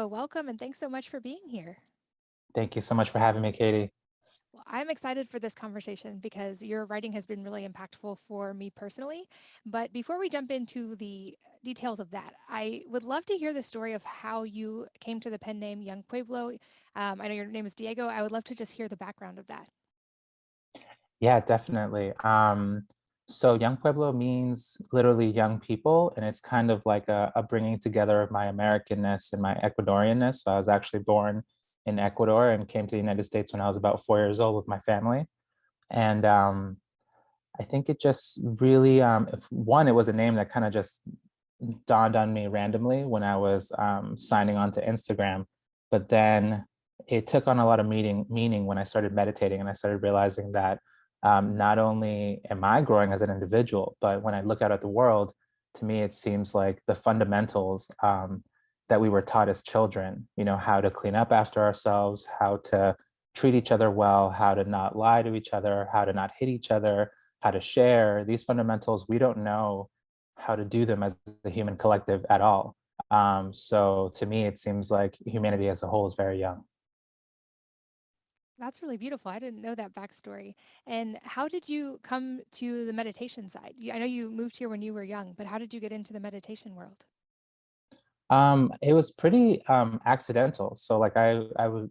welcome and thanks so much for being here. Thank you so much for having me, Katie. Well, I'm excited for this conversation because your writing has been really impactful for me personally. But before we jump into the details of that, I would love to hear the story of how you came to the pen name Young Pueblo. I know your name is Diego. I would love to just hear the background of that. Yeah, definitely. So Young Pueblo means literally young people, and it's kind of like a bringing together of my Americanness and my Ecuadorianness. So I was actually born in Ecuador and came to the United States when I was about 4 years old with my family. And I think it just really, if one, it was a name that kind of just dawned on me randomly when I was signing on to Instagram. But then it took on a lot of meaning when I started meditating and I started realizing that not only am I growing as an individual, but when I look out at the world, to me, it seems like the fundamentals that we were taught as children, how to clean up after ourselves, how to treat each other well, how to not lie to each other, how to not hit each other, how to share these fundamentals, we don't know how to do them as a human collective at all. So to me, it seems like humanity as a whole is very young. That's really beautiful. I didn't know that backstory. And how did you come to the meditation side? I know you moved here when you were young, but how did you get into the meditation world? It was pretty accidental. So like I was,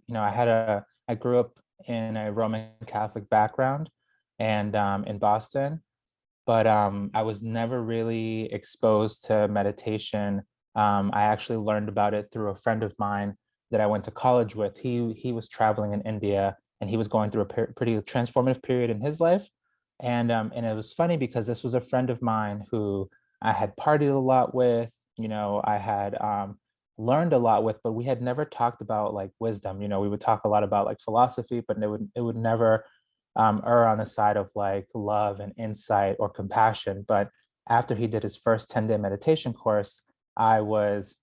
I grew up in a Roman Catholic background and in Boston, but I was never really exposed to meditation. I actually learned about it through a friend of mine that I went to college with. He was traveling in India and he was going through a pretty transformative period in his life. And it was funny because this was a friend of mine who I had partied a lot with, I had learned a lot with, but we had never talked about like wisdom. We would talk a lot about like philosophy, but it would never err on the side of like love and insight or compassion. But after he did his first 10-day meditation course, I was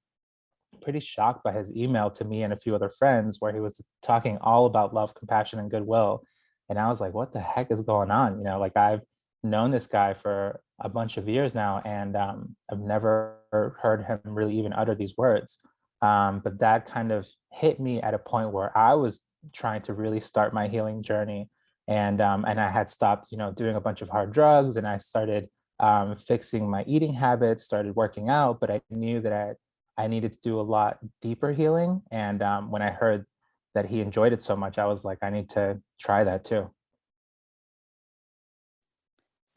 pretty shocked by his email to me and a few other friends where he was talking all about love, compassion, and goodwill. And I was like, what the heck is going on? Like I've known this guy for a bunch of years now, and I've never heard him really even utter these words. But that kind of hit me at a point where I was trying to really start my healing journey, and I had stopped, doing a bunch of hard drugs, and I started fixing my eating habits, started working out, but I knew that I needed to do a lot deeper healing. And when I heard that he enjoyed it so much, I was like, I need to try that too.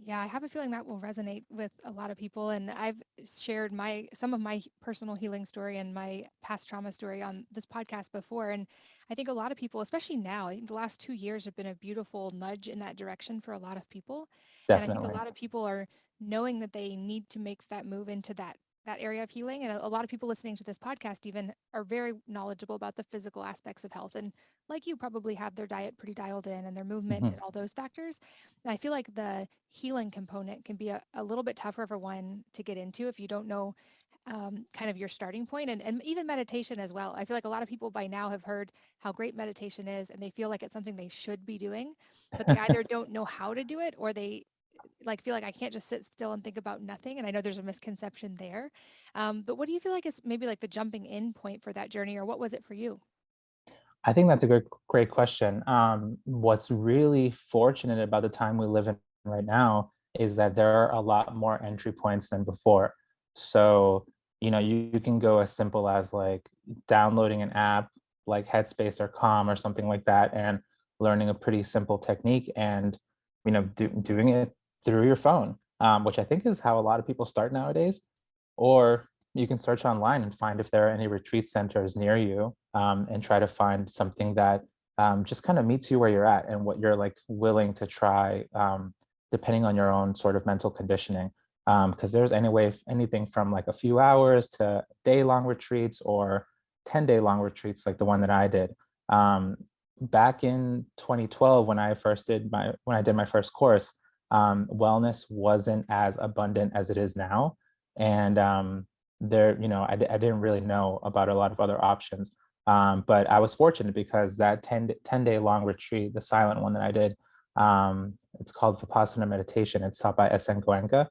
Yeah, I have a feeling that will resonate with a lot of people. And I've shared some of my personal healing story and my past trauma story on this podcast before. And I think a lot of people, especially now, I think the last 2 years have been a beautiful nudge in that direction for a lot of people. And I think a Definitely. lot of people are knowing that they need to make that move into that area of healing. And a lot of people listening to this podcast even are very knowledgeable about the physical aspects of health. And like you probably have their diet pretty dialed in and their movement and Mhm. all those factors. I feel like the healing component can be a little bit tougher for one to get into if you don't know kind of your starting point and even meditation as well. I feel like a lot of people by now have heard how great meditation is and they feel like it's something they should be doing, but they either don't know how to do it or they like feel like I can't just sit still and think about nothing. And I know there's a misconception there. But what do you feel like is maybe like the jumping in point for that journey, or what was it for you? I think that's a great question. What's really fortunate about the time we live in right now is that there are a lot more entry points than before. So, you can go as simple as like downloading an app like Headspace or Calm or something like that and learning a pretty simple technique and, doing it through your phone, which I think is how a lot of people start nowadays. Or you can search online and find if there are any retreat centers near you, and try to find something that just kind of meets you where you're at and what you're like willing to try, depending on your own sort of mental conditioning. Because there's anything from like a few hours to day-long retreats or 10-day long retreats like the one that I did. Back in 2012, when I did my first course, wellness wasn't as abundant as it is now. And I didn't really know about a lot of other options. But I was fortunate because that 10-day long retreat, the silent one that I did, it's called Vipassana meditation. It's taught by S.N. Goenka.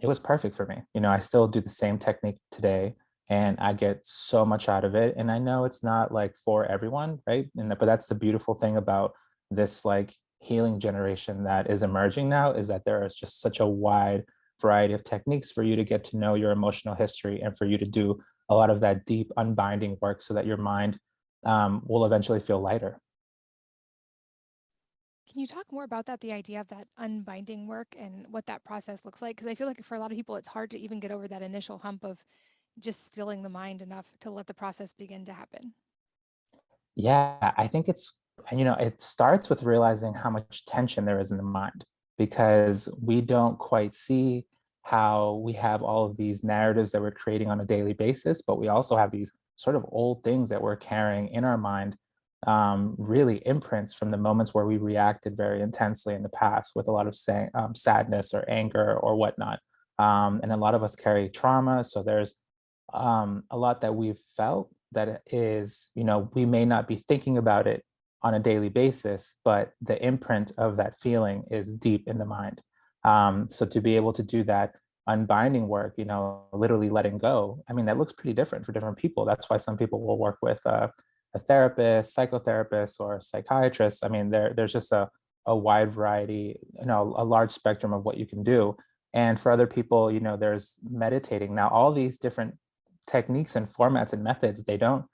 It was perfect for me. I still do the same technique today. and I get so much out of it. And I know it's not like for everyone, right? But that's the beautiful thing about this like healing generation that is emerging now, is that there is just such a wide variety of techniques for you to get to know your emotional history and for you to do a lot of that deep unbinding work so that your mind will eventually feel lighter. Can you talk more about that, the idea of that unbinding work and what that process looks like? Because I feel like for a lot of people, it's hard to even get over that initial hump of just stilling the mind enough to let the process begin to happen. Yeah, I think it starts with realizing how much tension there is in the mind, because we don't quite see how we have all of these narratives that we're creating on a daily basis, but we also have these sort of old things that we're carrying in our mind, really imprints from the moments where we reacted very intensely in the past with a lot of sadness or anger or whatnot. And a lot of us carry trauma. So there's a lot that we've felt that is, we may not be thinking about it on a daily basis, but the imprint of that feeling is deep in the mind. So to be able to do that unbinding work, literally letting go, I mean, that looks pretty different for different people. That's why some people will work with a therapist, psychotherapist, or a psychiatrist. I mean, there's just a wide variety, a large spectrum of what you can do. And for other people, there's meditating. Now, all these different techniques and formats and methods, they don't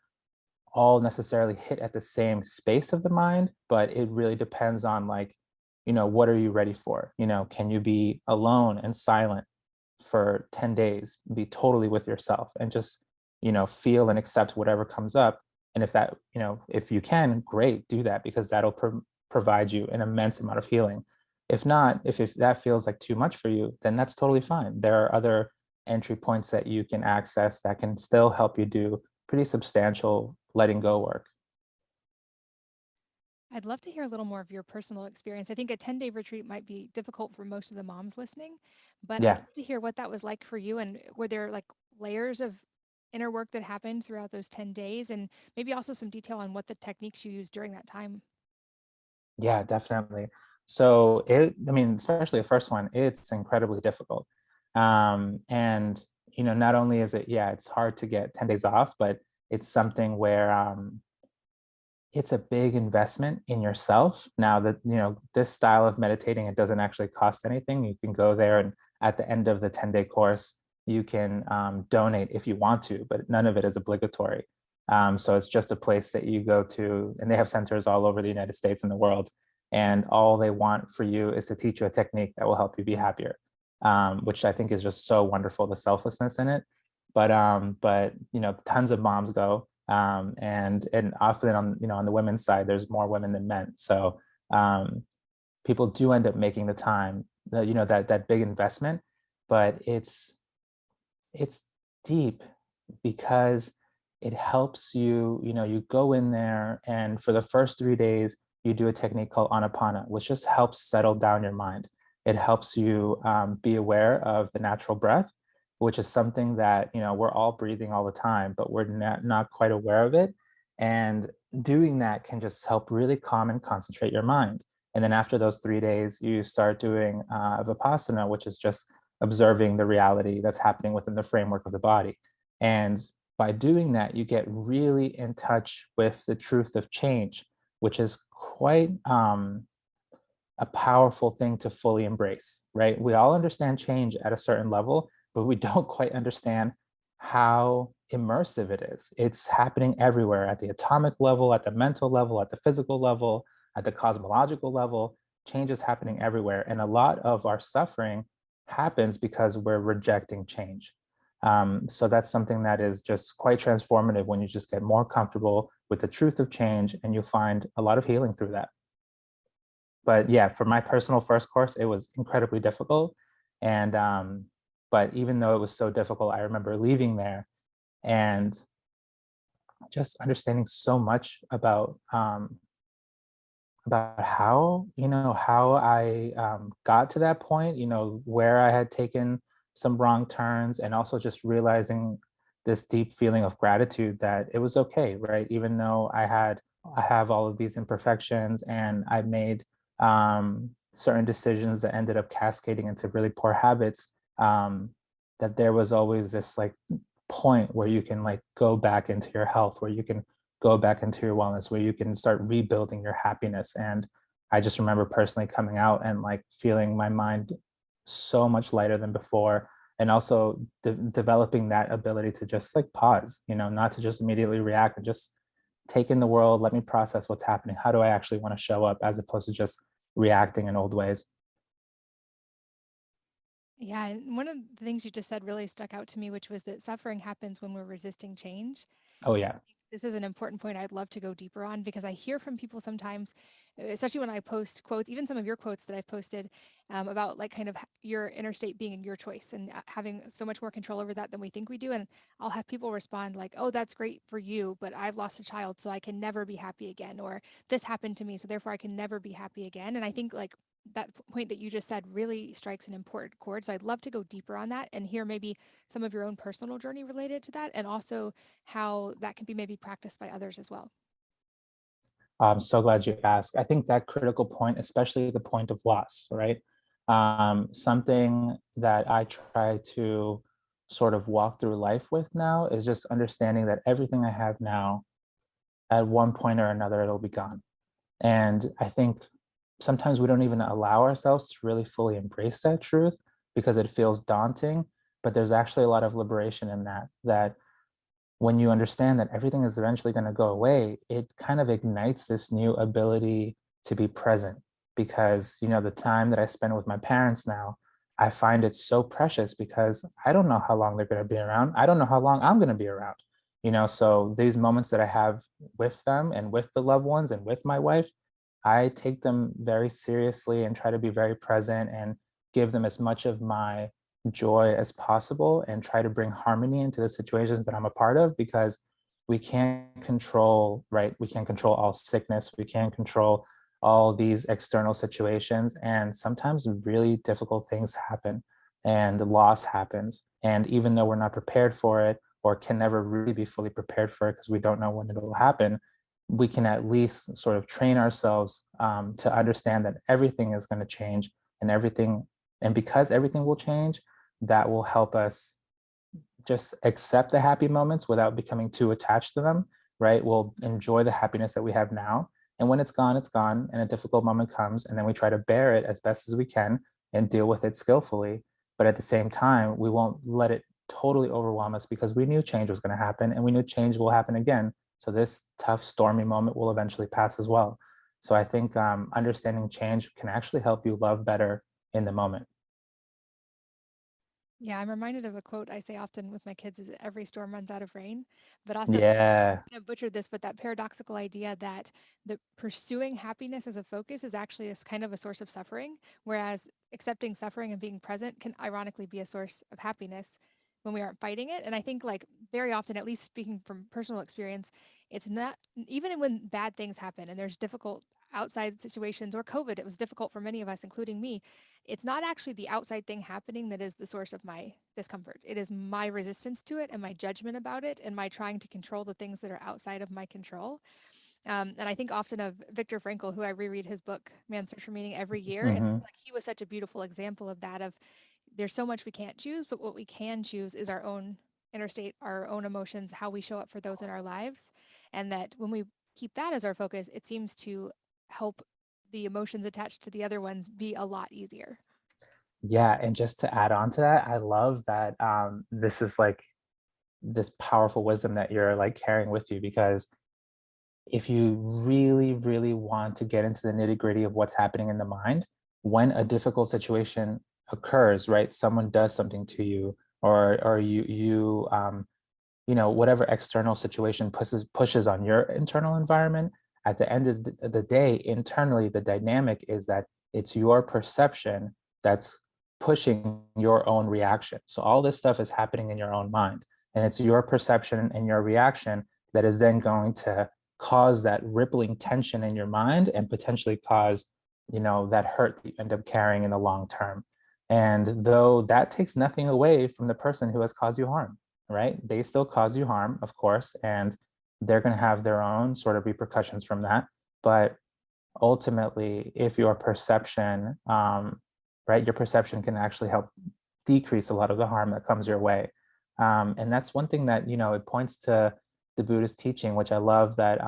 all necessarily hit at the same space of the mind, but it really depends on like, what are you ready for? Can you be alone and silent for 10 days, be totally with yourself and just, feel and accept whatever comes up? And if that, if you can, great, do that, because that'll provide you an immense amount of healing. If not, if that feels like too much for you, then that's totally fine. There are other entry points that you can access that can still help you do pretty substantial letting go work. I'd love to hear a little more of your personal experience. I think a 10-day retreat might be difficult for most of the moms listening, but I'd Yeah. love to hear what that was like for you. And were there like layers of inner work that happened throughout those 10 days? And maybe also some detail on what the techniques you used during that time. Yeah, definitely. So I mean, especially the first one, it's incredibly difficult. And not only is it, yeah, it's hard to get 10 days off, but it's something where it's a big investment in yourself. Now that, this style of meditating, it doesn't actually cost anything. You can go there, and at the end of the 10-day course, you can donate if you want to, but none of it is obligatory. So it's just a place that you go to, and they have centers all over the United States and the world. And all they want for you is to teach you a technique that will help you be happier, which I think is just so wonderful, the selflessness in it. But tons of moms go, and often on the women's side, there's more women than men. So um, people do end up making the time, that big investment, but it's deep, because it helps you. You go in there, and for the first 3 days, you do a technique called Anapana, which just helps settle down your mind. It helps you be aware of the natural breath, which is something that we're all breathing all the time, but we're not quite aware of it. And doing that can just help really calm and concentrate your mind. And then after those 3 days, you start doing Vipassana, which is just observing the reality that's happening within the framework of the body. And by doing that, you get really in touch with the truth of change, which is quite a powerful thing to fully embrace, right? We all understand change at a certain level, but we don't quite understand how immersive it is. It's happening everywhere, at the atomic level, at the mental level, at the physical level, at the cosmological level. Change is happening everywhere. And a lot of our suffering happens because we're rejecting change. So that's something that is just quite transformative when you just get more comfortable with the truth of change, and you find a lot of healing through that. But yeah, for my personal first course, it was incredibly difficult. And but even though it was so difficult, I remember leaving there and just understanding so much about how I got to that point, where I had taken some wrong turns, and also just realizing this deep feeling of gratitude that it was okay, right? Even though I have all of these imperfections, and I made certain decisions that ended up cascading into really poor habits, that there was always this like point where you can like go back into your health, where you can go back into your wellness, where you can start rebuilding your happiness. And I just remember personally coming out and like feeling my mind so much lighter than before, and also developing that ability to just like pause, not to just immediately react, and just take in the world, let me process what's happening. How do I actually want to show up, as opposed to just reacting in old ways? Yeah, and one of the things you just said really stuck out to me, which was that suffering happens when we're resisting change. Oh yeah. This is an important point I'd love to go deeper on, because I hear from people sometimes, especially when I post quotes, even some of your quotes that I've posted, about like kind of your inner state being in your choice, and having so much more control over that than we think we do. And I'll have people respond like, "Oh, that's great for you, but I've lost a child, so I can never be happy again," or "This happened to me, so therefore I can never be happy again." And I think like that point that you just said really strikes an important chord. So I'd love to go deeper on that and hear maybe some of your own personal journey related to that, and also how that can be maybe practiced by others as well. I'm so glad you asked. I think that critical point, especially the point of loss, right? Something that I try to sort of walk through life with now is just understanding that everything I have now, at one point or another, it'll be gone. And I think sometimes we don't even allow ourselves to really fully embrace that truth because it feels daunting. But there's actually a lot of liberation in that when you understand that everything is eventually going to go away, it kind of ignites this new ability to be present. Because, the time that I spend with my parents now, I find it so precious because I don't know how long they're going to be around. I don't know how long I'm going to be around. So these moments that I have with them and with the loved ones and with my wife, I take them very seriously and try to be very present and give them as much of my joy as possible and try to bring harmony into the situations that I'm a part of, because we can't control, right? We can't control all sickness. We can't control all these external situations. And sometimes really difficult things happen and loss happens. And even though we're not prepared for it, or can never really be fully prepared for it because we don't know when it will happen, we can at least sort of train ourselves to understand that everything is going to change, and everything, and because everything will change, that will help us just accept the happy moments without becoming too attached to them, right? We'll enjoy the happiness that we have now. And when it's gone, and a difficult moment comes, and then we try to bear it as best as we can and deal with it skillfully. But at the same time, we won't let it totally overwhelm us because we knew change was going to happen and we knew change will happen again. So this tough, stormy moment will eventually pass as well. So I think understanding change can actually help you love better in the moment. Yeah, I'm reminded of a quote I say often with my kids is every storm runs out of rain, but also Yeah. I butchered this, but that paradoxical idea that the pursuing happiness as a focus is actually a kind of a source of suffering, whereas accepting suffering and being present can ironically be a source of happiness when we aren't fighting it. And I think like very often, at least speaking from personal experience, it's not even when bad things happen and there's difficult outside situations or COVID, it was difficult for many of us, including me. It's not actually the outside thing happening that is the source of my discomfort. It is my resistance to it and my judgment about it and my trying to control the things that are outside of my control. And I think often of Viktor Frankl, who I reread his book, Man's Search for Meaning, every year. And Hmm. like he was such a beautiful example of that, of there's so much we can't choose, but what we can choose is our own inner state, our own emotions, how we show up for those in our lives. And that when we keep that as our focus, it seems to help the emotions attached to the other ones be a lot easier. Yeah, and just to add on to that, I love that this is like this powerful wisdom that you're like carrying with you, because if you really, really want to get into the nitty gritty of what's happening in the mind, when a difficult situation occurs, right? Someone does something to you, or whatever external situation pushes on your internal environment. At the end of the day, internally, the dynamic is that it's your perception that's pushing your own reaction. So all this stuff is happening in your own mind, and it's your perception and your reaction that is then going to cause that rippling tension in your mind and potentially cause that hurt that you end up carrying in the long term. And though that takes nothing away from the person who has caused you harm, right? They still cause you harm, of course, and they're going to have their own sort of repercussions from that. But ultimately, if your perception, right, your perception can actually help decrease a lot of the harm that comes your way. And that's one thing that, it points to the Buddhist teaching, which I love that,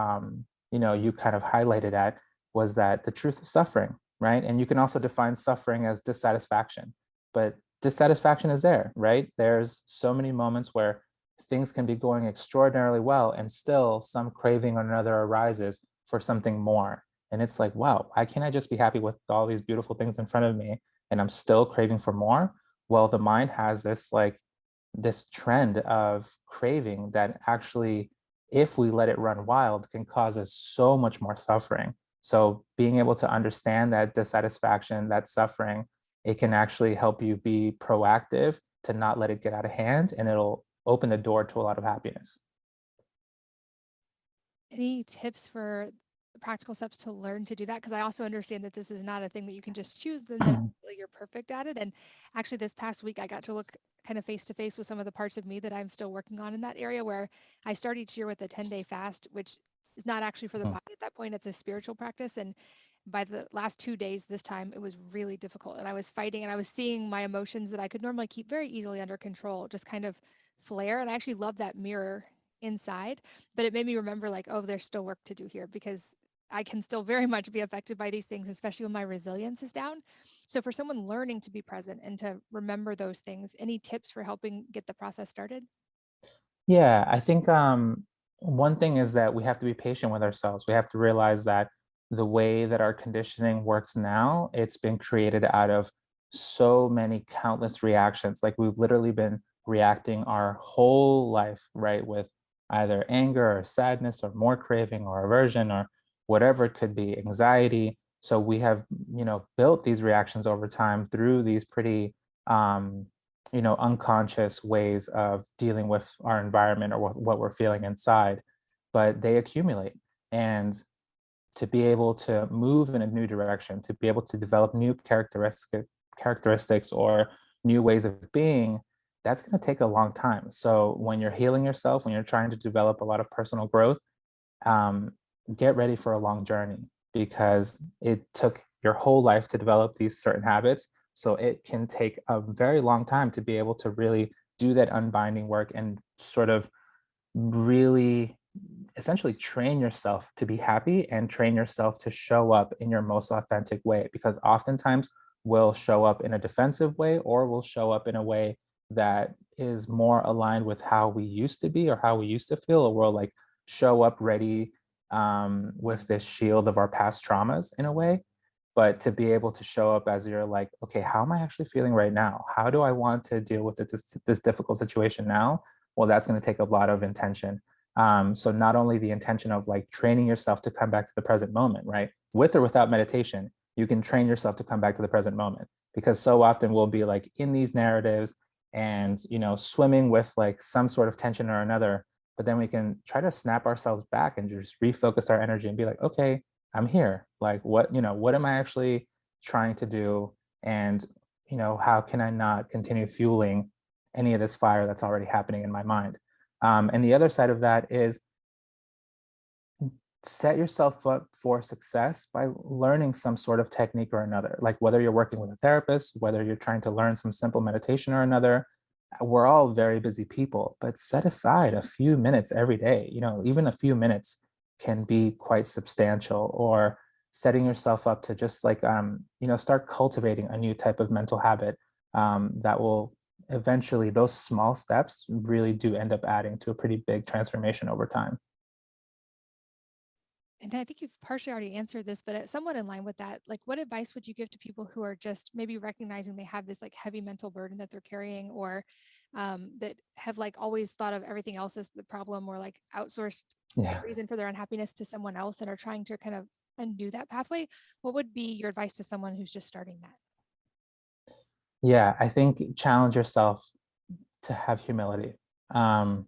you kind of highlighted at, was that the truth of suffering, right? And you can also define suffering as dissatisfaction, but dissatisfaction is there, right? There's so many moments where things can be going extraordinarily well and still some craving or another arises for something more. And it's like, wow, why can't I just be happy with all these beautiful things in front of me and I'm still craving for more? Well, the mind has this trend of craving that actually, if we let it run wild, can cause us so much more suffering. So being able to understand that dissatisfaction, that suffering, it can actually help you be proactive to not let it get out of hand, and it'll open the door to a lot of happiness. Any tips for practical steps to learn to do that? Because I also understand that this is not a thing that you can just choose and then you're perfect at it. And actually, this past week, I got to look kind of face to face with some of the parts of me that I'm still working on in that area, where I start each year with a 10-day fast, which is not actually for the Mhm. body at that point. It's a spiritual practice. And by the last 2 days this time, it was really difficult. And I was fighting and I was seeing my emotions that I could normally keep very easily under control just kind of flare. And I actually love that mirror inside, but it made me remember, like, oh, there's still work to do here because I can still very much be affected by these things, especially when my resilience is down. So for someone learning to be present and to remember those things, any tips for helping get the process started? Yeah, I think one thing is that we have to be patient with ourselves. We have to realize that the way that our conditioning works now, it's been created out of so many countless reactions. Like we've literally been reacting our whole life, right, with either anger or sadness or more craving or aversion or whatever it could be, anxiety. So we have, built these reactions over time through these pretty um, unconscious ways of dealing with our environment or what we're feeling inside, but they accumulate. And to be able to move in a new direction, to be able to develop new characteristics or new ways of being, that's going to take a long time. So when you're healing yourself, when you're trying to develop a lot of personal growth, um, get ready for a long journey because it took your whole life to develop these certain habits. So it can take a very long time to be able to really do that unbinding work and sort of really essentially train yourself to be happy and train yourself to show up in your most authentic way. Because oftentimes we'll show up in a defensive way or we'll show up in a way that is more aligned with how we used to be or how we used to feel, or we'll like show up ready with this shield of our past traumas in a way. But to be able to show up as you're like, okay, how am I actually feeling right now? How do I want to deal with this difficult situation now? Well, that's going to take a lot of intention. So not only the intention of like training yourself to come back to the present moment, right? With or without meditation, you can train yourself to come back to the present moment because so often we'll be like in these narratives and swimming with like some sort of tension or another, but then we can try to snap ourselves back and just refocus our energy and be like, okay, I'm here. Like what am I actually trying to do? And how can I not continue fueling any of this fire that's already happening in my mind? And the other side of that is set yourself up for success by learning some sort of technique or another. Like whether you're working with a therapist, whether you're trying to learn some simple meditation or another, we're all very busy people, but set aside a few minutes every day. Even a few minutes can be quite substantial, or setting yourself up to just like, start cultivating a new type of mental habit that will eventually, those small steps really do end up adding to a pretty big transformation over time. And I think you've partially already answered this, but somewhat in line with that, like, what advice would you give to people who are just maybe recognizing they have this like heavy mental burden that they're carrying, or that have like always thought of everything else as the problem, or like outsourced the Yeah. reason for their unhappiness to someone else and are trying to kind of undo that pathway? What would be your advice to someone who's just starting that? Yeah, I think challenge yourself to have humility. Um,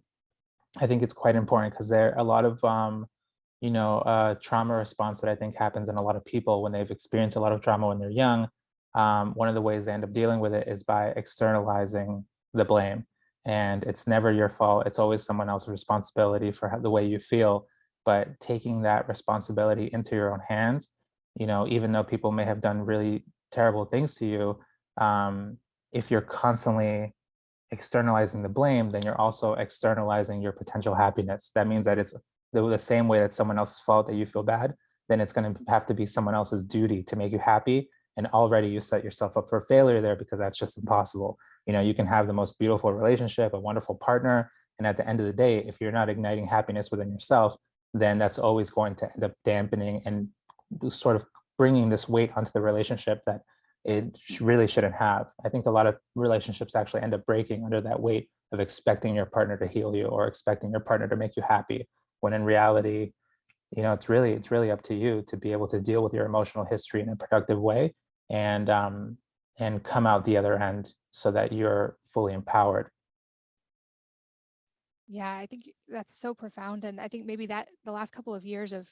I think it's quite important because there are a lot of trauma response that I think happens in a lot of people when they've experienced a lot of trauma when they're young. One of the ways they end up dealing with it is by externalizing the blame, and it's never your fault. It's always someone else's responsibility for the way you feel. But taking that responsibility into your own hands, even though people may have done really terrible things to you, if you're constantly externalizing the blame, then you're also externalizing your potential happiness. That means that it's the same way that someone else's fault that you feel bad, then it's going to have to be someone else's duty to make you happy. And already you set yourself up for failure there, because that's just impossible. You can have the most beautiful relationship, a wonderful partner, and at the end of the day, if you're not igniting happiness within yourself, then that's always going to end up dampening and sort of bringing this weight onto the relationship that it really shouldn't have. I think a lot of relationships actually end up breaking under that weight of expecting your partner to heal you or expecting your partner to make you happy, when in reality, it's really up to you to be able to deal with your emotional history in a productive way, and come out the other end so that you're fully empowered. Yeah, I think that's so profound. And I think maybe that the last couple of years of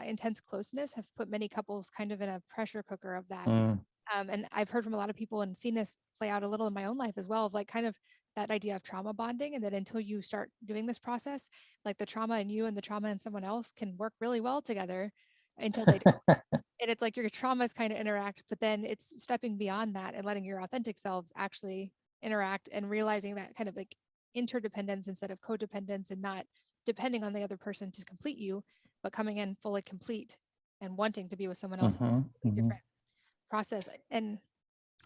intense closeness have put many couples kind of in a pressure cooker of that. Mm, And I've heard from a lot of people and seen this play out a little in my own life as well, of like kind of that idea of trauma bonding. And that until you start doing this process, like the trauma in you and the trauma in someone else can work really well together until they don't. And it's like your traumas kind of interact, but then it's stepping beyond that and letting your authentic selves actually interact and realizing that kind of like interdependence instead of codependence, and not depending on the other person to complete you, but coming in fully complete and wanting to be with someone else in a mhm, completely mhm. different process. And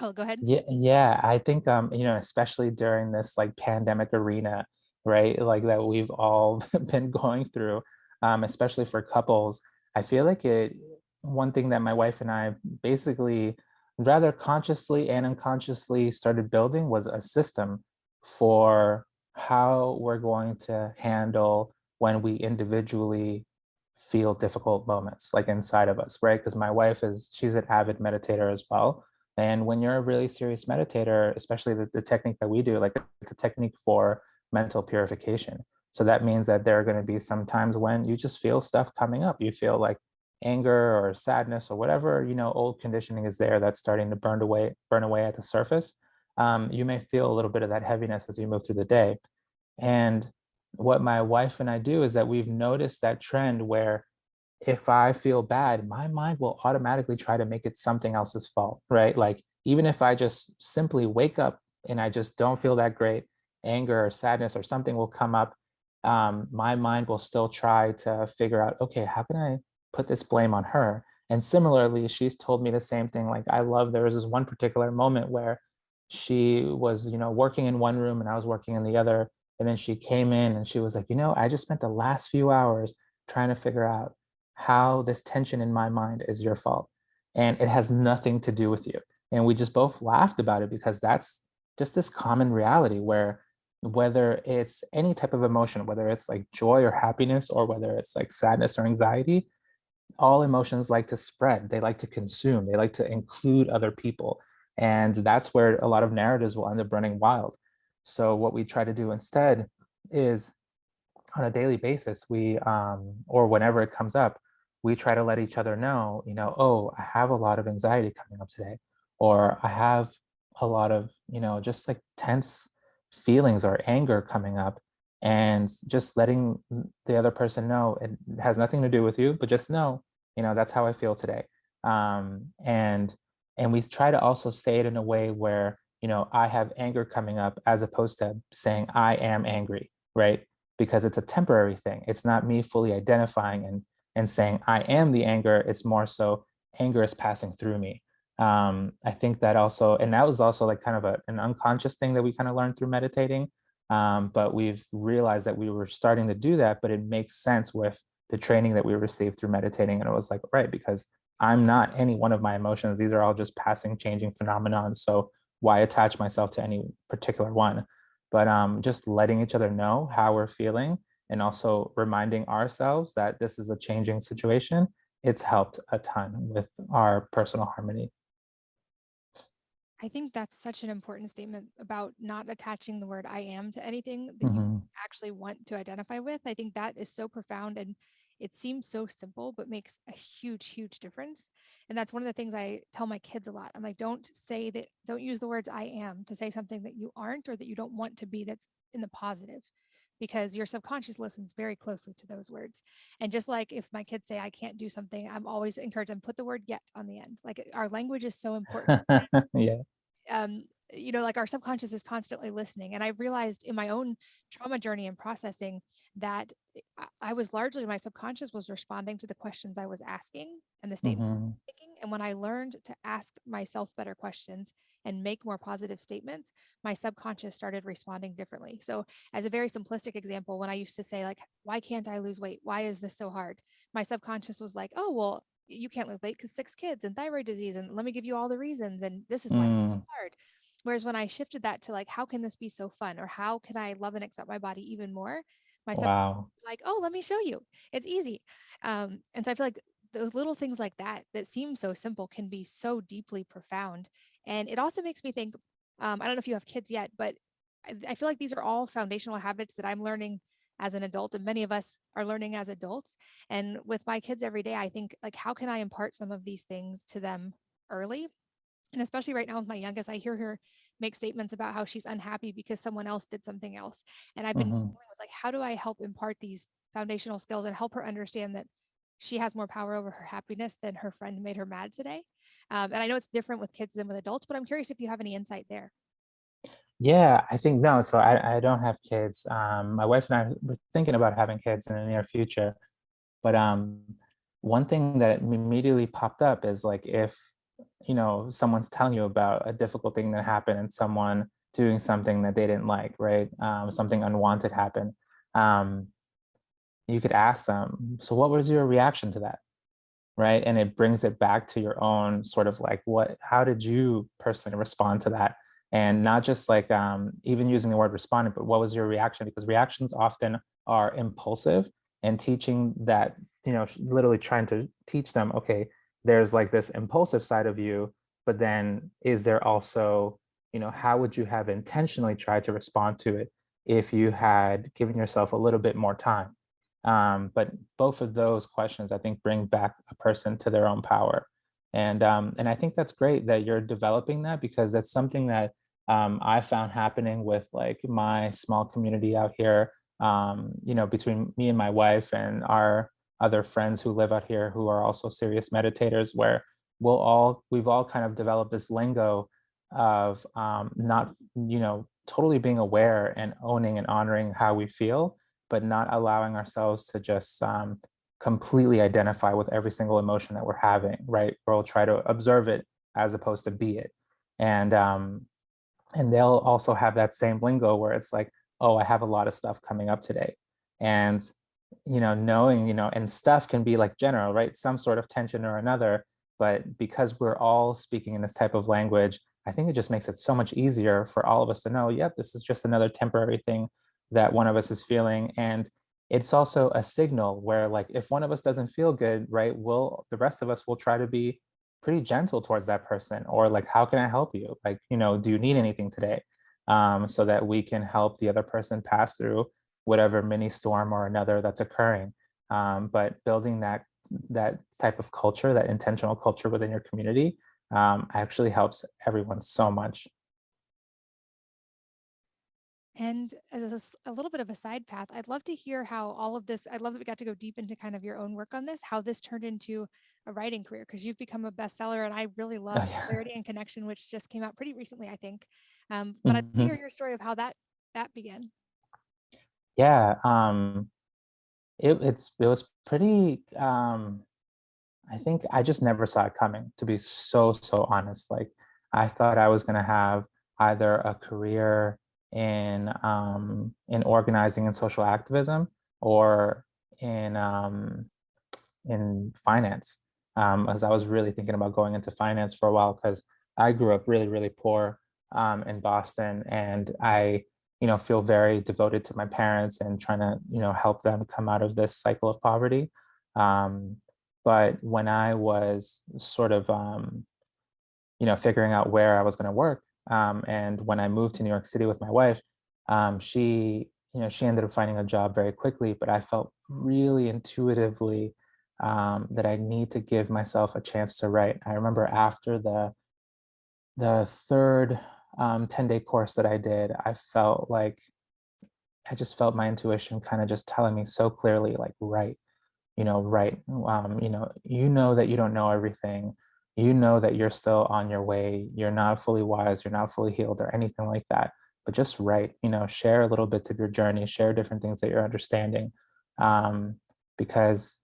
oh, go ahead. Yeah, yeah. I think especially during this like pandemic arena, right? Like that we've all been going through, especially for couples. I feel like one thing that my wife and I basically rather consciously and unconsciously started building was a system for how we're going to handle when we individually feel difficult moments like inside of us, right? Because my wife she's an avid meditator as well, and when you're a really serious meditator, especially the technique that we do, like it's a technique for mental purification. So that means that there are going to be some times when you just feel stuff coming up. You feel like anger or sadness or whatever, old conditioning is there that's starting to burn away at the surface. You may feel a little bit of that heaviness as you move through the day. And what my wife and I do is that we've noticed that trend where if I feel bad, my mind will automatically try to make it something else's fault, right? Like, even if I just simply wake up and I just don't feel that great, anger or sadness or something will come up. My mind will still try to figure out, okay, how can I put this blame on her? And similarly, she's told me the same thing. Like, there was this one particular moment where she was, working in one room and I was working in the other. And then she came in and she was like, I just spent the last few hours trying to figure out how this tension in my mind is your fault. And it has nothing to do with you. And we just both laughed about it, because that's just this common reality where whether it's any type of emotion, whether it's like joy or happiness, or whether it's like sadness or anxiety, all emotions like to spread, they like to consume, they like to include other people. And that's where a lot of narratives will end up running wild. So what we try to do instead is, on a daily basis, or whenever it comes up, we try to let each other know, oh, I have a lot of anxiety coming up today, or I have a lot of, just like tense feelings or anger coming up. And just letting the other person know it has nothing to do with you, but just know, that's how I feel today. And we try to also say it in a way where, I have anger coming up, as opposed to saying I am angry, right? Because it's a temporary thing. It's not me fully identifying and saying I am the anger. It's more so anger is passing through me. I think that also, and that was also like kind of an unconscious thing that we kind of learned through meditating. But we've realized that we were starting to do that, but it makes sense with the training that we received through meditating. And it was like, right, because I'm not any one of my emotions. These are all just passing, changing phenomenons. So why attach myself to any particular one? But just letting each other know how we're feeling, and also reminding ourselves that this is a changing situation, it's helped a ton with our personal harmony. I think that's such an important statement about not attaching the word I am to anything that you Mhm. actually want to identify with. I think that is so profound, and it seems so simple, but makes a huge, huge difference. And that's one of the things I tell my kids a lot. I'm like, don't use the words I am to say something that you aren't or that you don't want to be, that's in the positive, because your subconscious listens very closely to those words. And just like if my kids say I can't do something, I'm always encouraged them put the word yet on the end. Like our language is so important. Yeah. um, like our subconscious is constantly listening. And I realized in my own trauma journey and processing that I was largely, my subconscious was responding to the questions I was asking and the statements Hmm. making. And when I learned to ask myself better questions and make more positive statements, my subconscious started responding differently. So, as a very simplistic example, when I used to say, like, why can't I lose weight? Why is this so hard? My subconscious was like, oh, well, you can't lose weight because 6 kids and thyroid disease. And let me give you all the reasons. And this is why it's Mm, hard. Whereas when I shifted that to like, how can this be so fun? Or how can I love and accept my body even more? My subconscious wow. like, oh, let me show you. It's easy. And so I feel like those little things like that that seem so simple can be so deeply profound. And it also makes me think, I don't know if you have kids yet, but I feel like these are all foundational habits that I'm learning as an adult, and many of us are learning as adults. And with my kids every day, I think, like, how can I impart some of these things to them early? And especially right now with my youngest, I hear her make statements about how she's unhappy because someone else did something else. And I've been Hmm. dealing with, like, how do I help impart these foundational skills and help her understand that she has more power over her happiness than her friend made her mad today. And I know it's different with kids than with adults, but I'm curious if you have any insight there. Yeah, I think no. So I don't have kids. My wife and I were thinking about having kids in the near future. But one thing that immediately popped up is like if someone's telling you about a difficult thing that happened and someone doing something that they didn't like, right? Something unwanted happened. Um, you could ask them, so what was your reaction to that? Right? And it brings it back to your own sort of like how did you personally respond to that? And not just like even using the word responded, but what was your reaction? Because reactions often are impulsive, and teaching that, literally trying to teach them, okay, there's like this impulsive side of you, but then is there also, how would you have intentionally tried to respond to it if you had given yourself a little bit more time? But both of those questions, I think, bring back a person to their own power. And I think that's great that you're developing that, because that's something that I found happening with like my small community out here. Between me and my wife and our other friends who live out here who are also serious meditators, where we've all kind of developed this lingo of not, totally being aware and owning and honoring how we feel, but not allowing ourselves to just completely identify with every single emotion that we're having, right? We'll try to observe it as opposed to be it. And they'll also have that same lingo where it's like, oh, I have a lot of stuff coming up today. And knowing, and stuff can be like general, right? Some sort of tension or another. But because we're all speaking in this type of language, I think it just makes it so much easier for all of us to know, yep, this is just another temporary thing that one of us is feeling. And it's also a signal where, like, if one of us doesn't feel good, right, the rest of us will try to be pretty gentle towards that person, or like, how can I help you? Like, do you need anything today? So that we can help the other person pass through whatever mini storm or another that's occurring. But building that type of culture, that intentional culture within your community, actually helps everyone so much. And as a little bit of a side path, I'd love to hear how all of this, I'd love that we got to go deep into kind of your own work on this, how this turned into a writing career, because you've become a bestseller. And I really Oh, love yeah. Clarity and Connection, which just came out pretty recently, I think. But I'd love to hear Mhm. your story of how that began. Yeah. It was pretty. I think I just never saw it coming, to be so honest. Like, I thought I was gonna have either a career in organizing and social activism, or in finance. As I was really thinking about going into finance for a while, because I grew up really poor in Boston, and I feel very devoted to my parents and trying to help them come out of this cycle of poverty. Um, but when I was sort of figuring out where I was going to work, and when I moved to New York City with my wife, she ended up finding a job very quickly. But I felt really intuitively that I need to give myself a chance to write. I remember after the third 10-day course that I did, I just felt my intuition kind of just telling me so clearly, like, write, write. You know that you don't know everything. you know that you're still on your way. You're not fully wise, you're not fully healed or anything like that. But just write, share little bits of your journey, share different things that you're understanding. Um, because,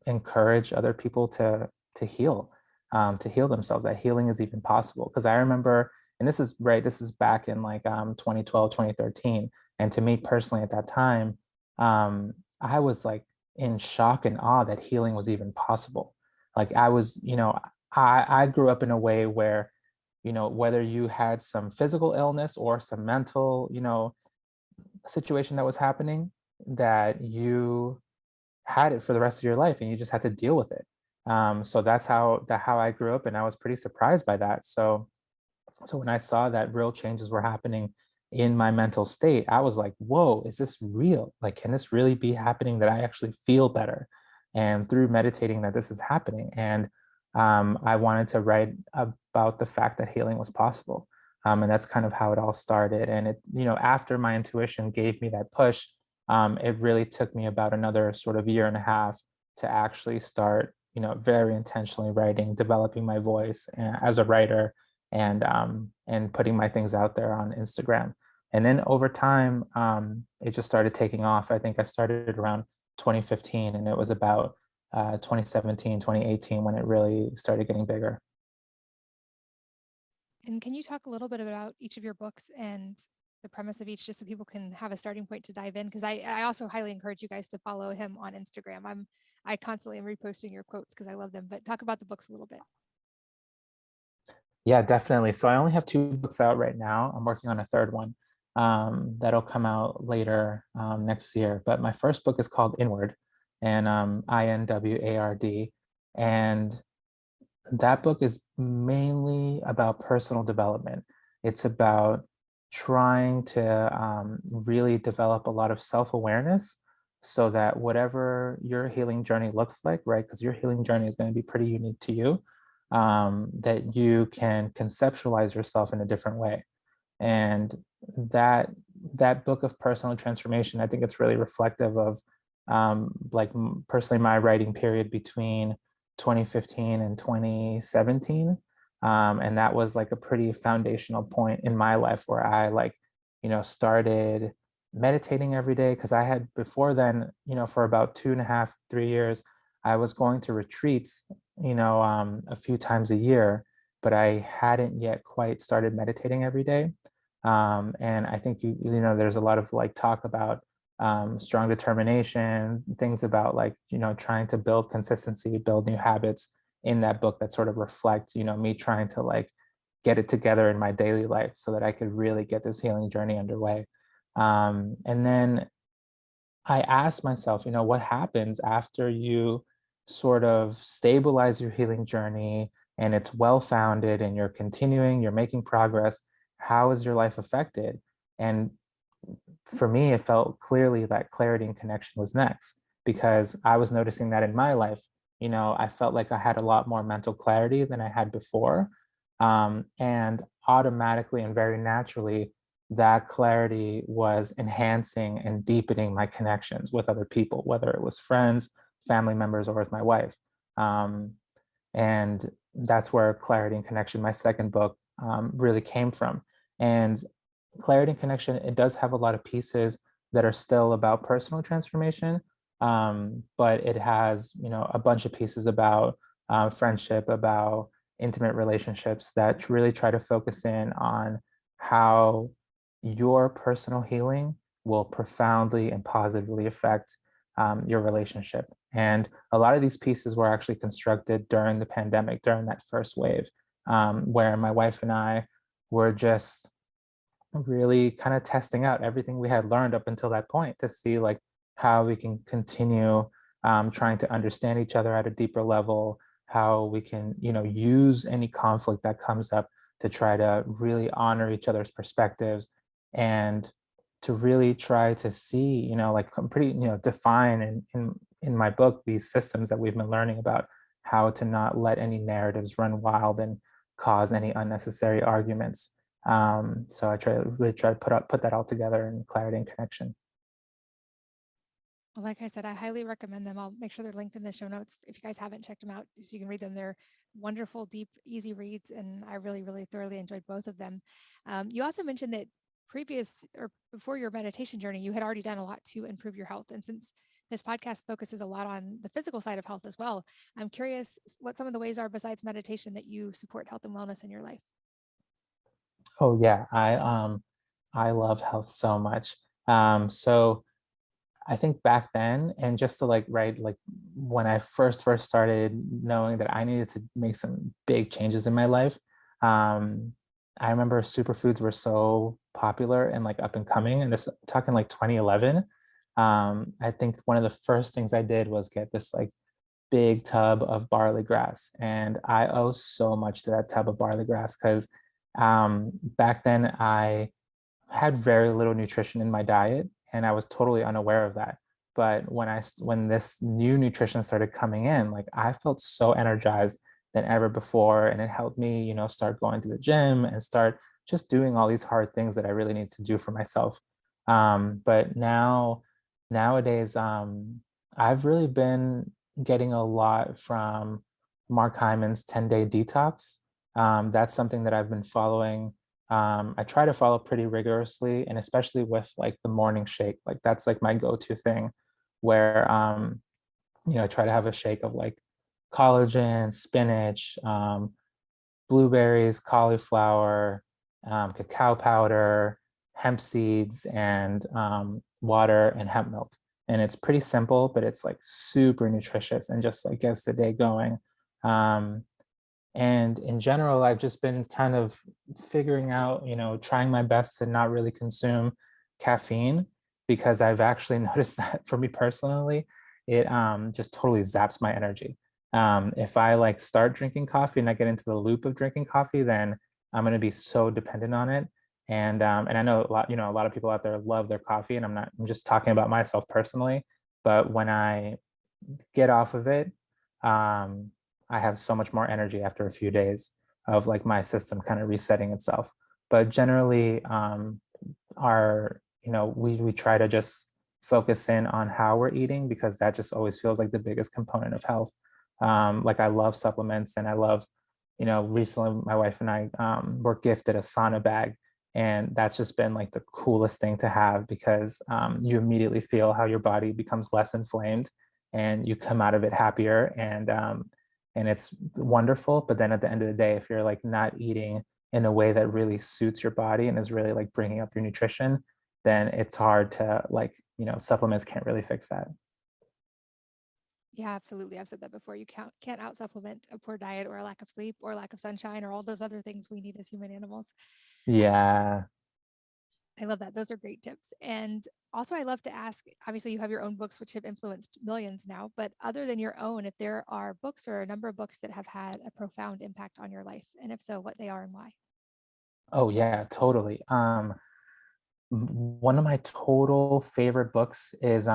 encourage other people to heal themselves, that healing is even possible. Because I remember, and this is right, this is back in like 2012, 2013. And to me personally at that time, I was like in shock and awe that healing was even possible. Like I was, I grew up in a way where, whether you had some physical illness or some mental, situation that was happening, that you had it for the rest of your life and you just had to deal with it. So that's how I grew up, and I was pretty surprised by that. So when I saw that real changes were happening in my mental state, I was like, whoa, is this real? Like, can this really be happening, that I actually feel better? And through meditating, that this is happening. And I wanted to write about the fact that healing was possible. And that's kind of how it all started. And after my intuition gave me that push, it really took me about another sort of year and a half to actually start, very intentionally writing, developing my voice as a writer, and putting my things out there on Instagram. And then over time, it just started taking off. I think I started around 2015, and it was about 2017, 2018 when it really started getting bigger. And can you talk a little bit about each of your books and the premise of each, just so people can have a starting point to dive in? Because I also highly encourage you guys to follow him on Instagram. I constantly am reposting your quotes because I love them. But talk about the books a little bit. Yeah, definitely. So I only have two books out right now. I'm working on a third one that'll come out later next year. But my first book is called Inward, and Inward. And that book is mainly about personal development. It's about trying to really develop a lot of self-awareness so that whatever your healing journey looks like, right? Because your healing journey is going to be pretty unique to you, that you can conceptualize yourself in a different way. And that that book of personal transformation, I think it's really reflective of like personally my writing period between 2015 and 2017. And that was like a pretty foundational point in my life where I like, started meditating every day. Because I had before then, for about 2.5, 3 years, I was going to retreats, a few times a year, but I hadn't yet quite started meditating every day. And I think there's a lot of like talk about strong determination, things about like trying to build consistency, build new habits in that book that sort of reflect me trying to like get it together in my daily life so that I could really get this healing journey underway. And then I asked myself, what happens after you sort of stabilize your healing journey and it's well founded and you're continuing, you're making progress? How is your life affected? And for me, it felt clearly that clarity and connection was next, because I was noticing that in my life, I felt like I had a lot more mental clarity than I had before. And automatically and very naturally, that clarity was enhancing and deepening my connections with other people, whether it was friends, family members, or with my wife. Um, and that's where Clarity and Connection, my second book, really came from. And Clarity and Connection, it does have a lot of pieces that are still about personal transformation, but it has a bunch of pieces about friendship, about intimate relationships that really try to focus in on how your personal healing will profoundly and positively affect your relationship. And a lot of these pieces were actually constructed during the pandemic, during that first wave, where my wife and I were just really kind of testing out everything we had learned up until that point to see like how we can continue trying to understand each other at a deeper level, how we can use any conflict that comes up to try to really honor each other's perspectives, and to really try to see like pretty define in my book these systems that we've been learning about how to not let any narratives run wild and cause any unnecessary arguments. So I really try to put that all together in Clarity and Connection. Well, like I said, I highly recommend them. I'll make sure they're linked in the show notes if you guys haven't checked them out so you can read them. They're wonderful, deep, easy reads, and I really, really thoroughly enjoyed both of them. You also mentioned that previous or before your meditation journey, you had already done a lot to improve your health. And since this podcast focuses a lot on the physical side of health as well, I'm curious what some of the ways are besides meditation that you support health and wellness in your life. Oh yeah, I love health so much. So I think back then, and just to like right, like when I first started knowing that I needed to make some big changes in my life, um, I remember superfoods were so popular and like up and coming, and this talking like 2011. I think one of the first things I did was get this like big tub of barley grass, and I owe so much to that tub of barley grass because back then I had very little nutrition in my diet, and I was totally unaware of that. But when this new nutrition started coming in, like I felt so energized than ever before, and it helped me, start going to the gym and start just doing all these hard things that I really need to do for myself. But nowadays, I've really been getting a lot from Mark Hyman's 10-day detox. That's something that I've been following. I try to follow pretty rigorously, and especially with like the morning shake, like that's like my go-to thing, where I try to have a shake of like collagen, spinach, blueberries, cauliflower, cacao powder, hemp seeds, and water and hemp milk. And it's pretty simple, but it's like super nutritious and just like gets the day going. Um, and in general, I've just been kind of figuring out, trying my best to not really consume caffeine, because I've actually noticed that for me personally, it just totally zaps my energy. If I like start drinking coffee and I get into the loop of drinking coffee, then I'm going to be so dependent on it. And I know a lot of people out there love their coffee, and I'm just talking about myself personally. But when I get off of it, um, I have so much more energy after a few days of like my system kind of resetting itself. But generally, we try to just focus in on how we're eating, because that just always feels like the biggest component of health. Like I love supplements, and I love, recently my wife and I were gifted a sauna bag, and that's just been like the coolest thing to have, because you immediately feel how your body becomes less inflamed, and you come out of it happier, and it's wonderful. But then at the end of the day, if you're like not eating in a way that really suits your body and is really like bringing up your nutrition, then it's hard to like, supplements can't really fix that. Yeah, absolutely. I've said that before. You can't out supplement a poor diet or a lack of sleep or lack of sunshine or all those other things we need as human animals. Uh, Yeah. I love that. Those are great tips. And also, I love to ask, obviously, you have your own books, which have influenced millions now, but other than your own, if there are books or a number of books that have had a profound impact on your life, and if so, what they are and why. Oh yeah, totally. One of my total favorite books is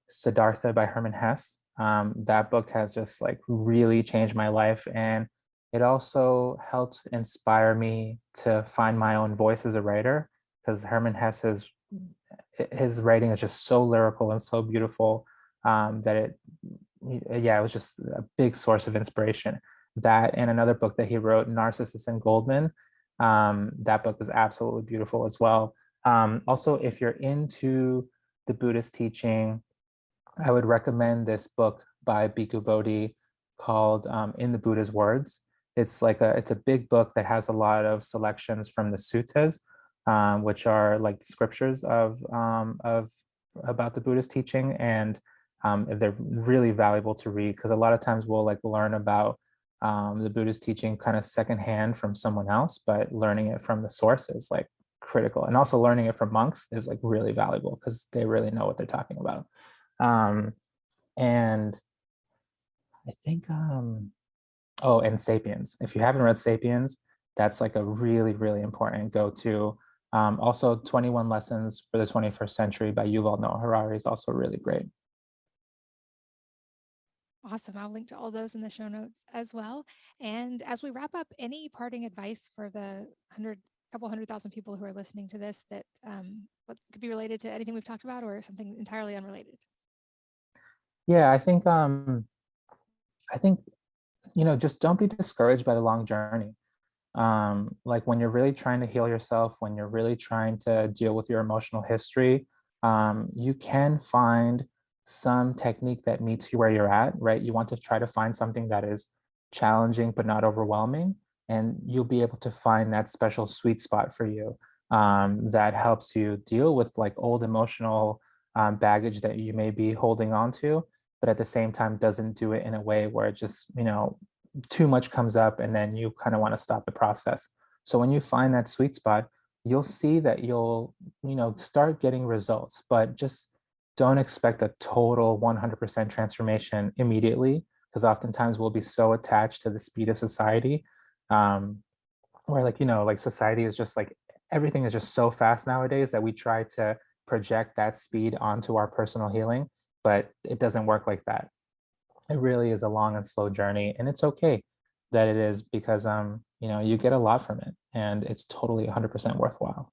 Siddhartha by Herman Hesse. That book has just like really changed my life, and it also helped inspire me to find my own voice as a writer, because Herman Hesse's his writing is just so lyrical and so beautiful, that yeah, it was just a big source of inspiration. That and another book that he wrote, Narcissus and Goldman. That book is absolutely beautiful as well. Also, if you're into the Buddhist teaching, I would recommend this book by Bhikkhu Bodhi called In the Buddha's Words. It's a big book that has a lot of selections from the suttas, which are like the scriptures of about the Buddhist teaching, and they're really valuable to read, because a lot of times we'll like learn about the Buddhist teaching kind of secondhand from someone else, but learning it from the source is like critical, and also learning it from monks is like really valuable because they really know what they're talking about. um, and I think oh, and Sapiens. If you haven't read Sapiens, that's like a really, really important go-to. Also, 21 Lessons for the 21st Century by Yuval Noah Harari is also really great. Awesome. I'll link to all those in the show notes as well. And as we wrap up, any parting advice for the couple 100,000 people who are listening to this that what could be related to anything we've talked about or something entirely unrelated? Yeah, I think, just don't be discouraged by the long journey. Like when you're really trying to heal yourself, when you're really trying to deal with your emotional history, you can find some technique that meets you where you're at, right? You want to try to find something that is challenging but not overwhelming, and you'll be able to find that special sweet spot for you, that helps you deal with like old emotional baggage that you may be holding on to, but at the same time doesn't do it in a way where it just, too much comes up and then you kind of want to stop the process. So when you find that sweet spot, you'll see that you'll, start getting results, but just don't expect a total 100% transformation immediately, because oftentimes we'll be so attached to the speed of society, um, where like society is just like everything is just so fast nowadays that we try to project that speed onto our personal healing, but it doesn't work like that. It really is a long and slow journey, and it's okay that it is, because you get a lot from it and it's totally 100% worthwhile.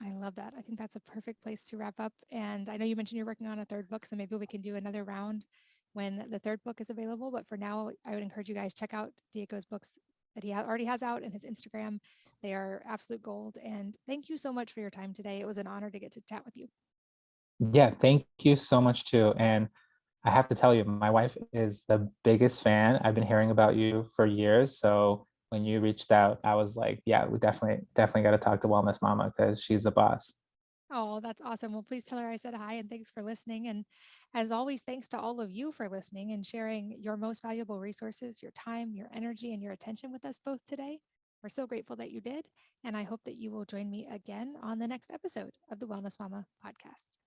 I love that. I think that's a perfect place to wrap up. And I know you mentioned you're working on a third book, so maybe we can do another round when the third book is available. But for now, I would encourage you guys check out Diego's books that he already has out in his Instagram. They are absolute gold. And thank you so much for your time today. It was an honor to get to chat with you. Yeah, thank you so much too. And I have to tell you, my wife is the biggest fan. I've been hearing about you for years. So when you reached out, I was like, yeah, we definitely got to talk to Wellness Mama because she's the boss. Oh, that's awesome. Well, please tell her I said hi and thanks for listening. And as always, thanks to all of you for listening and sharing your most valuable resources, your time, your energy, and your attention with us both today. We're so grateful that you did. And I hope that you will join me again on the next episode of the Wellness Mama podcast.